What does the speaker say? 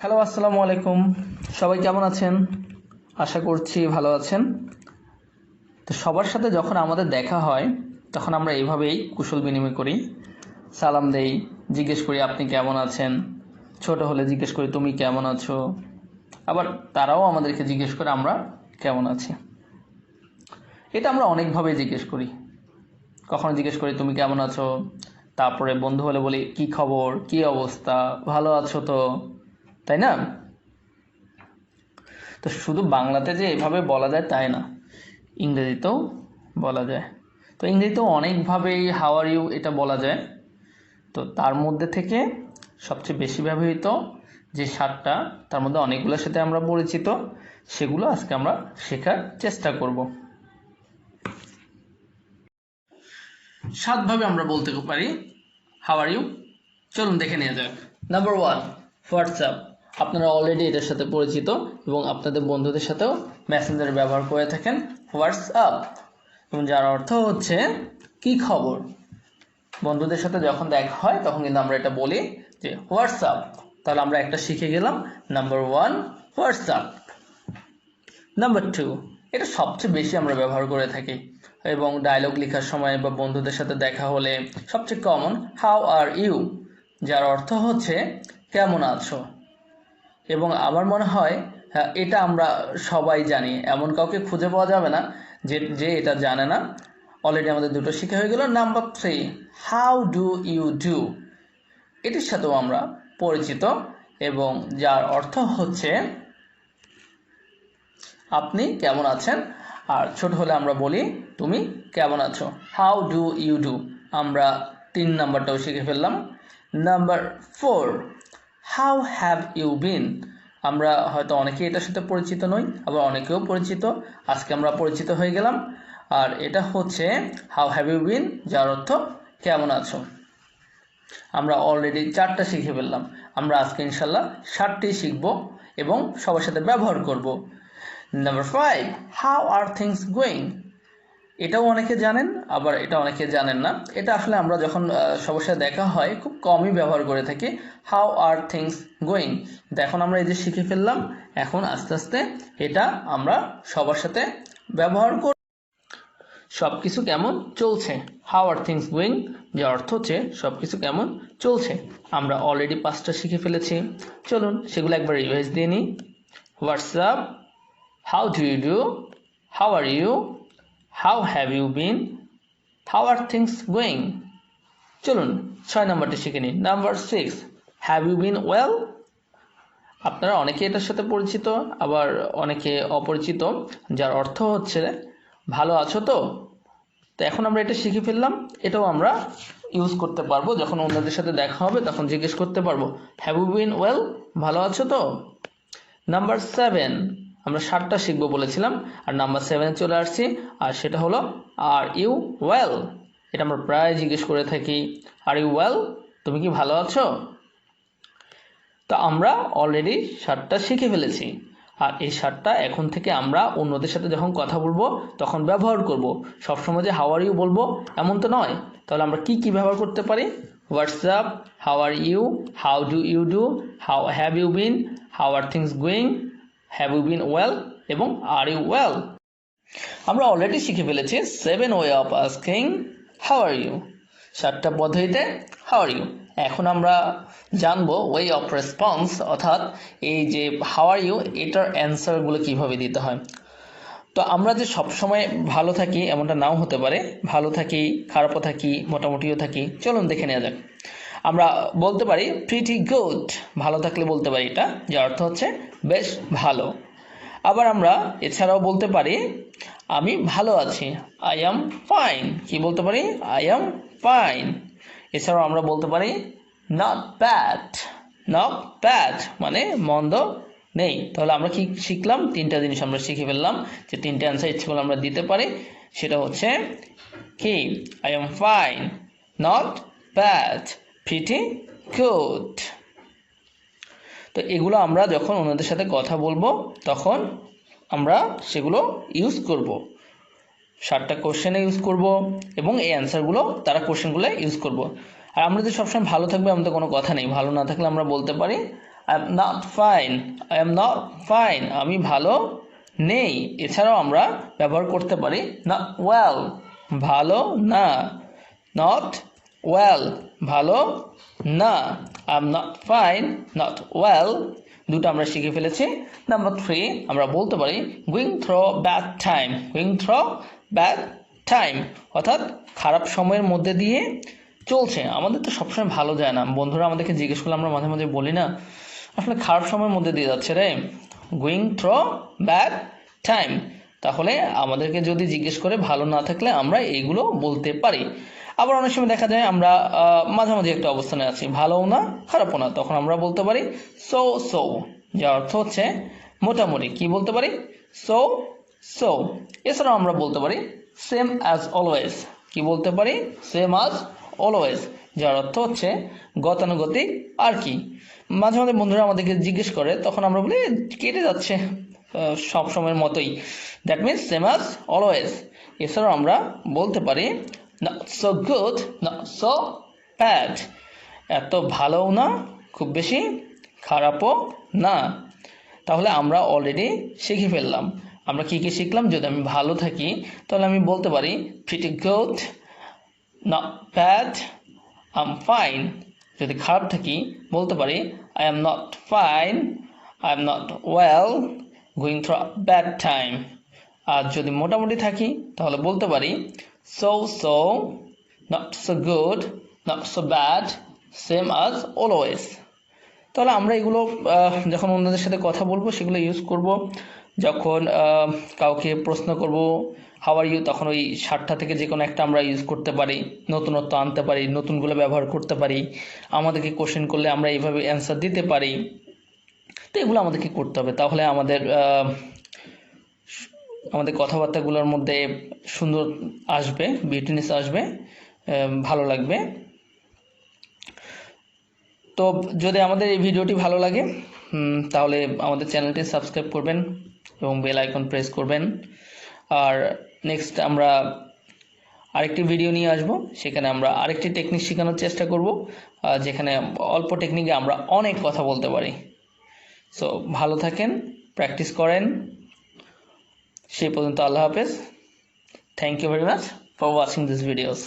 Hello, আসসালামু আলাইকুম। সবাই কেমন আছেন? আশা করছি ভালো আছেন। তো সবার সাথে যখন আমাদের দেখা হয় তখন আমরা এইভাবেই কুশল বিনিময় করি, সালাম দেই, জিজ্ঞেস করি আপনি কেমন আছেন। ছোট হলে জিজ্ঞেস করি তুমি কেমন আছো, আবার তারাও আমাদেরকে জিজ্ঞেস করে আমরা কেমন আছি। এটা আমরা অনেকভাবেই জিজ্ঞেস করি। কখনো জিজ্ঞেস করি তুমি কেমন আছো, তারপরে বন্ধু হলে বলি কি খবর, কি অবস্থা, ভালো আছো তো, তাই না? তো শুধু বাংলাতে যে এভাবে বলা যায় তাই না, ইংরেজিতেও বলা যায়। তো ইংরেজিতেও অনেকভাবেই হাউ আর ইউ এটা বলা যায়। তো তার মধ্যে থেকে সবচেয়ে বেশি ব্যবহৃত যে সাতটা, তার মধ্যে অনেকগুলোর সাথে আমরা পরিচিত, সেগুলো আজকে আমরা শেখার চেষ্টা করব। সাতভাবে আমরা বলতে পারি হাউ আর ইউ। চলুন দেখে নেওয়া যাক। Number 1, WhatsApp. আপনারা অলরেডি এটার সাথে পরিচিত এবং আপনাদের বন্ধুদের সাথেও মেসেঞ্জার ব্যবহার করে থাকেন হোয়াটসঅ্যাপ, এবং যার অর্থ হচ্ছে কি খবর। বন্ধুদের সাথে যখন দেখা হয় তখন কিন্তু আমরা এটা বলি যে হোয়াটসঅ্যাপ। তাহলে আমরা একটা শিখে গেলাম, নাম্বার 1 হোয়াটসঅ্যাপ। নাম্বার 2, এটা সবচেয়ে বেশি আমরা ব্যবহার করে থাকি এবং ডায়লগ লেখার সময় বা বন্ধুদের সাথে দেখা হলে সবচেয়ে কমন হাউ আর ইউ, যার অর্থ হচ্ছে কেমন আছো। এবং আমার মনে হয় এটা আমরা সবাই জানি, এমন কাউকে খুঁজে পাওয়া যাবে না যে যে এটা জানে না। অলরেডি আমাদের দুটো শিখা হয়ে গেল। Number 3, how do you do. এটির সাথেও আমরা পরিচিত এবং যার অর্থ হচ্ছে আপনি কেমন আছেন। আর ছোট হলে আমরা বলি তুমি কেমন আছো, হাউ ডু ইউ ডু। আমরা 3 নাম্বারটাও শিখে ফেললাম। Number 4, how have you been. আমরা হয়তো অনেকেই এটার সাথে পরিচিত নই, আবার অনেকেও পরিচিত। আজকে আমরা পরিচিত হয়ে গেলাম। আর এটা হচ্ছে হাউ হ্যাভ ইউ বিন, যার অর্থ কেমন আছো। আমরা অলরেডি 4টা শিখে ফেললাম। আমরা আজকে ইনশাল্লাহ 7টি শিখব এবং সবার সাথে ব্যবহার করব। Number 5, how are things going. এটাও অনেকে জানেন, আবার এটা অনেকে জানেন না। এটা আসলে আমরা যখন সবার সাথে দেখা হয় খুব কমই ব্যবহার করে থাকি, হাউ আর থিংস গোয়িং। এখন আমরা এই যে শিখে ফেললাম, এখন আস্তে আস্তে এটা আমরা সবার সাথে ব্যবহার করব। সবকিছু কেমন চলছে, হাউ আর থিংস গোয়িং, যার অর্থ হচ্ছে সবকিছু কেমন চলছে। আমরা অলরেডি 5টা শিখে ফেলেছি, চলুন সেগুলো একবার রিভাইজ দিয়ে নিই। WhatsApp, how do you do, how are you, how have you been, how are things going। চলুন 6 নাম্বারটি শিখে নিই। Number 6, have you been well। আপনারা অনেকে এটার সাথে পরিচিত, আবার অনেকে অপরিচিত, যার অর্থ হচ্ছে ভালো আছো তো। তো এখন আমরা এটা শিখে ফেললাম, এটাও আমরা ইউজ করতে পারবো যখন অন্যদের সাথে দেখা হবে তখন জিজ্ঞেস করতে পারবো হ্যাভ ইউ বিন ওয়েল, ভালো আছো তো। নাম্বার 7, আমরা 7টা শিখবো বলেছিলাম, আর নাম্বার 7 চলে আসছি, আর সেটা হলো আর ইউ ওয়েল। এটা আমরা প্রায় জিজ্ঞেস করে থাকি, আর ইউ ওয়েল, তুমি কি ভালো আছো। তো আমরা অলরেডি 7টা শিখে ফেলেছি, আর এই 7টা এখন থেকে আমরা অন্যদের সাথে যখন কথা বলবো তখন ব্যবহার করব। সবসময় যে হাউ আর ইউ বলবো এমন তো নয়। তাহলে আমরা কি কি ব্যবহার করতে পারি? WhatsApp, how are you, how do you do, how have you been, how are things going, have you been well এবং আর ইউ ওয়েল। আমরা অলরেডি শিখে ফেলেছি 7 way of asking how are you, 7টা পদ্ধতিতে হাউ আর ইউ। এখন আমরা জানবো way of response, অর্থাৎ এই যে হাউ আর ইউ এটার অ্যান্সারগুলো কিভাবে দিতে হয়। তো আমরা যে সবসময় ভালো থাকি এমনটা নাও হতে পারে, ভালো থাকি, খারাপও থাকি, মোটামুটিও থাকি। চলুন দেখে নেওয়া যাক। আমরা বলতে পারি প্রিটি গুড, ভালো থাকলে বলতে পারি এটা, যার অর্থ হচ্ছে বেশ ভালো। আবার আমরা এছাড়াও বলতে পারি আমি ভালো আছি, আই অ্যাম ফাইন। কি বলতে পারি? I am fine. এছাড়াও আমরা বলতে পারি নট ব্যাড, নট ব্যাড মানে মন্দ নেই। তাহলে আমরা কি শিখলাম? 3টা জিনিস আমরা শিখে ফেললাম, যে 3টে অ্যান্সার ইচ্ছে করলে আমরা দিতে পারি। সেটা হচ্ছে কি, I am fine, not bad, pretty good. তো এগুলো আমরা যখন ওনাদের সাথে কথা বলবো তখন আমরা সেগুলো ইউজ করব। 7টা কোশ্চেনে ইউজ করব এবং এই অ্যান্সারগুলো তারা কোশ্চেনগুলো ইউজ করব। আর আমরা যে সবসময় ভালো থাকবে এমন তো কোনো কথা নেই। ভালো না থাকলে আমরা বলতে পারি I am not fine, I am not fine, আমি ভালো নেই। এছাড়াও আমরা ব্যবহার করতে পারি নট ওয়েল, ভালো না, নট ওয়েল, ভালো না, I am not fine, not well, দুটো আমরা শিখে ফেলেছি। নাম্বার 3 আমরা বলতে পারি going through bad time, going through bad time, অর্থাৎ খারাপ সময়ের মধ্যে দিয়ে চলছে। আমাদের তো সবসময় ভালো যায় না, বন্ধুরা আমাদেরকে জিজ্ঞেস করলে আমরা মাঝে মাঝে বলি না আসলে খারাপ সময়ের মধ্যে দিয়ে যাচ্ছে রে, গোয়িং থ্রু ব্যাড টাইম। তাহলে আমাদেরকে যদি জিজ্ঞেস করে ভালো না থাকলে আমরা এইগুলো বলতে পারি। আবার অনেক সময় দেখা যায় আমরা মাঝামাঝি একটা অবস্থানে আছি, ভালোও না খারাপও না, তখন আমরা বলতে পারি সো সো, যার অর্থ হচ্ছে মোটামুটি। কি বলতে পারি? So so. এছাড়াও আমরা বলতে পারি সেম অ্যাজ অলওয়েজ। কি বলতে পারি? সেম অ্যাজ অলওয়েজ, যার অর্থ হচ্ছে গতানুগতিক আর কি। মাঝে মাঝে বন্ধুরা আমাদেরকে জিজ্ঞেস করে, তখন আমরা বলি কেটে যাচ্ছে সব সময়ের মতোই, that means same as always. এছাড়াও আমরা বলতে পারি not so good, not so bad, এত ভালোও না খুব বেশি খারাপও না। তাহলে আমরা অলরেডি শিখে ফেললাম। আমরা কি কি শিখলাম? যদি আমি ভালো থাকি তাহলে আমি বলতে পারি pretty good, not bad, I'm fine। যদি খারাপ থাকি বলতে পারি I am not fine, I am not well, going through a bad time। আর যদি মোটামুটি থাকি তাহলে বলতে পারি so so, not so good, not so bad, same as always। তাহলে আমরা এগুলো যখন অন্যদের সাথে কথা বলবো সেগুলো ইউজ করব। যখন কাউকে প্রশ্ন করব হাউ আর ইউ, তখন ওই 60টা থেকে যে কোনো একটা আমরা ইউজ করতে পারি, নতুনত্ব আনতে পারি, নতুনগুলো ব্যবহার করতে পারি। আমাদেরকে কোশ্চেন করলে আমরা এইভাবে অ্যান্সার দিতে পারি। তো এগুলো আমাদেরকে করতে হবে, তাহলে আমাদের কথাবার্তাগুলোর মধ্যে সুন্দর আসবে, বিউটিনেস আসবে, ভালো লাগবে। তো যদি আমাদের এই ভিডিওটি ভালো লাগে তাহলে আমাদের চ্যানেলটি সাবস্ক্রাইব করবেন এবং বেল আইকন প্রেস করবেন। আর নেক্সট আমরা আরেকটি ভিডিও নিয়ে আসব, সেখানে আমরা আরেকটি টেকনিক শেখানোর চেষ্টা করব, যেখানে অল্প টেকনিকে আমরা অনেক কথা বলতে পারি। সো ভালো থাকেন, প্র্যাকটিস করেন। সেই পর্যন্ত আল্লাহ হাফেজ। Thank you very much for watching this videos.